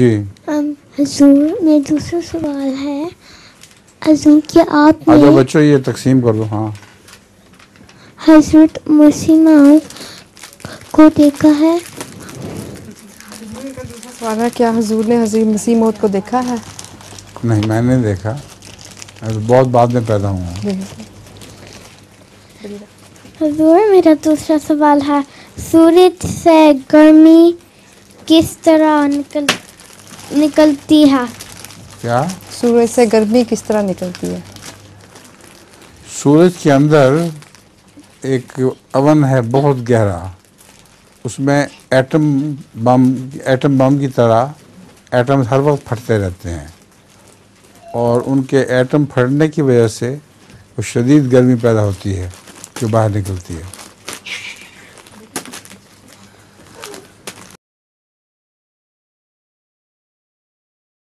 जी। हुजूर, मेरा दूसरा सवाल है, हुजूर क्या आपने आजा बच्चों ये तकसीम कर दो। हाँ, हजरत मसीह मौद को देखा है? दूसरा सवाल है, क्या हुजूर ने हज़रत मसीह मौद को देखा है? नहीं मैंने देखा, मैं तो बहुत बाद में पैदा हुआ हूँ। हुजूर मेरा दूसरा सवाल है, सूरज से गर्मी किस तरह निकलती है? क्या? सूरज से गर्मी किस तरह निकलती है? सूरज के अंदर एक अवन है बहुत गहरा, उसमें एटम बम की तरह एटम हर वक्त फटते रहते हैं और उनके एटम फटने की वजह से वो शदीद गर्मी पैदा होती है जो बाहर निकलती है।